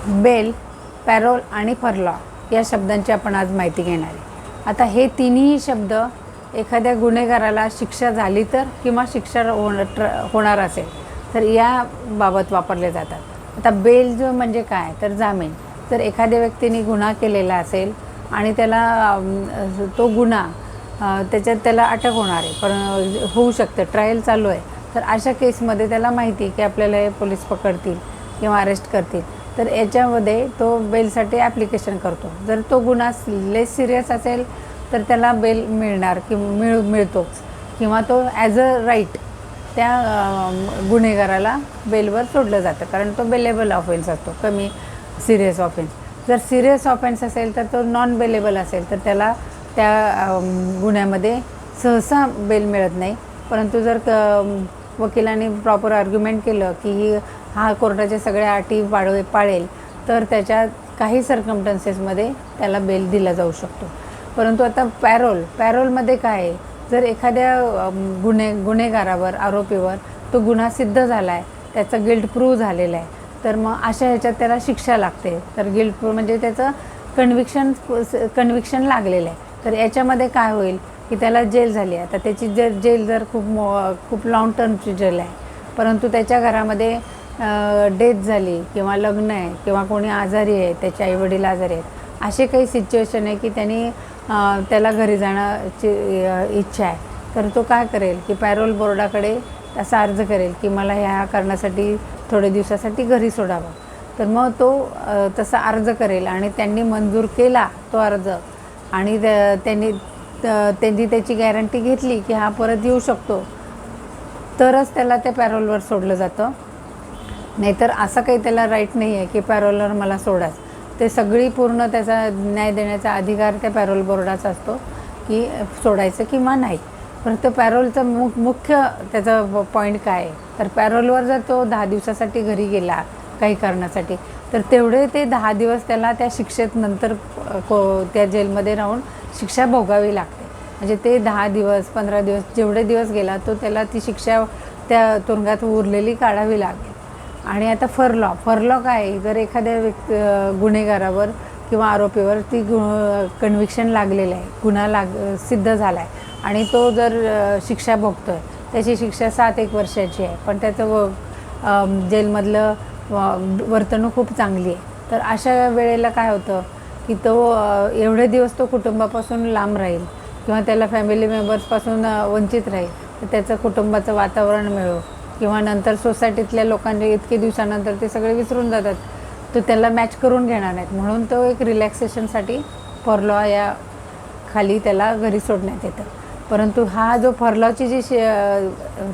Bell, payroll आणि फरलॉ या शब्दांची आपण आज माहिती घेणार आहे. आता हे तिन्ही शब्द एखाद्या गुन्हेगाराला शिक्षा झाली तर किंवा शिक्षा होणार असेल तर या बाबत वापरले जातात. आता बेल जो म्हणजे काय तर जामीन. जर एखाद्या व्यक्तीने गुन्हा केलेला असेल आणि त्याला तो गुन्हा त्याच्यात त्याला अटक होणार आहे, पण होऊ शकतं, ट्रायल चालू आहे, तर अशा केसमध्ये त्याला माहिती की आपल्याला हे पोलीस पकडतील किंवा अरेस्ट करतील, तर याच्यामध्ये तो बेलसाठी ॲप्लिकेशन करतो. जर तो गुन्हा लेस सिरियस असेल तर त्याला बेल मिळणार मिळतो किंवा तो ॲज अ राईट त्या गुन्हेगाराला बेलवर सोडलं जातं, कारण तो बेलेबल ऑफेन्स असतो, कमी सिरियस ऑफेन्स. जर सिरियस ऑफेन्स असेल तर तो नॉन बेलेबल असेल तर त्याला त्या गुन्ह्यामध्ये सहसा बेल मिळत नाही. परंतु जर वकिलांनी प्रॉपर आर्ग्युमेंट केलं की हा कोर्टाच्या सगळ्या अटी पाळेल तर त्याच्या काही सर्कमस्टन्सेसमध्ये त्याला बेल दिला जाऊ शकतो. परंतु आता पॅरोलमध्ये काय आहे, जर एखाद्या गुन्हेगारावर, आरोपीवर तो गुन्हा सिद्ध झाला आहे, त्याचा गिल्ट प्रूव्ह झालेला आहे, तर मग अशा ह्याच्यात त्याला शिक्षा लागते. तर गिल्ट प्रूव्ह म्हणजे त्याचं कन्व्हिक्शन लागलेलं आहे. तर याच्यामध्ये काय होईल की त्याला जेल झाली आहे. आता त्याची जेल जर खूप लाँग टर्मची जेल आहे, परंतु त्याच्या घरामध्ये डेथ झाली किंवा लग्न आहे किंवा कोणी आजारी आहे, त्याचे आईवडील आजारी आहेत, असे काही सिच्युएशन आहे की त्याला घरी जाण्याची इच्छा आहे, तर तो काय करेल की पॅरोल बोर्डाकडे असा अर्ज करेल की मला ह्या कारणासाठी थोडे दिवसासाठी घरी सोडावं. तर मग तो तसा अर्ज करेल आणि त्यांनी मंजूर केला तो अर्ज आणि त्यांनी त्याची गॅरंटी घेतली की हा परत येऊ शकतो, तरच त्याला त्या पॅरोलवर सोडलं जातं. नाहीतर असं काही त्याला राईट नाही आहे की पॅरोलवर मला सोडाच. ते सगळी पूर्ण त्याचा न्याय देण्याचा अधिकार त्या पॅरोल बोर्डाचा असतो की सोडायचं किंवा नाही. परंतु पॅरोलचं मुख्य त्याचा पॉईंट काय आहे, तर पॅरोलवर जर तो 10 दिवसासाठी घरी गेला काही कारणासाठी, तर तेवढे ते 10 दिवस त्याला त्या शिक्षेत नंतर त्या जेलमध्ये राहून शिक्षा भोगावी लागते. म्हणजे ते 10 दिवस 15 दिवस जेवढे दिवस गेला तो त्याला ती शिक्षा त्या तुरुंगात उरलेली काढावी लागेल. आणि आता फरलॉ काय आहे, जर एखाद्या गुन्हेगारावर किंवा आरोपीवर ती कन्व्हिक्शन लागलेलं आहे, गुन्हा सिद्ध झाला आहे आणि तो जर शिक्षा भोगतो आहे, त्याची शिक्षा 7-1 वर्षाची आहे, पण त्याचं जेलमधलं वर्तणूक खूप चांगली आहे, तर अशा वेळेला काय होतं की तो एवढे दिवस तो कुटुंबापासून लांब राहील किंवा त्याला फॅमिली मेंबर्सपासून वंचित राहील, तर त्याचं कुटुंबाचं वातावरण मिळो किंवा नंतर सोसायटीतल्या लोकांचे इतके दिवसानंतर ते सगळे विसरून जातात, तो त्याला मॅच करून घेणार नाहीत, म्हणून तो एक रिलॅक्सेशनसाठी फरलॉ या खाली त्याला घरी सोडण्यात येतं. परंतु हा जो फरलॉची जी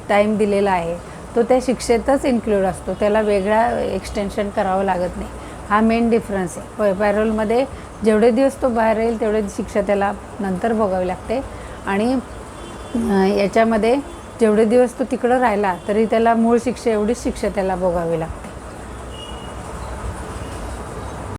टाईम दिलेला आहे तो त्या शिक्षेतच इन्क्लूड असतो, त्याला वेगळा एक्सटेन्शन करावं लागत नाही. हा मेन डिफरन्स आहे. पॅरोलमध्ये जेवढे दिवस तो बाहेर राहील तेवढे शिक्षा त्याला नंतर भोगावी लागते आणि याच्यामध्ये जेवढे दिवस तो तिकडं राहिला तरी त्याला मूळ शिक्षा एवढीच शिक्षा त्याला भोगावी लागते.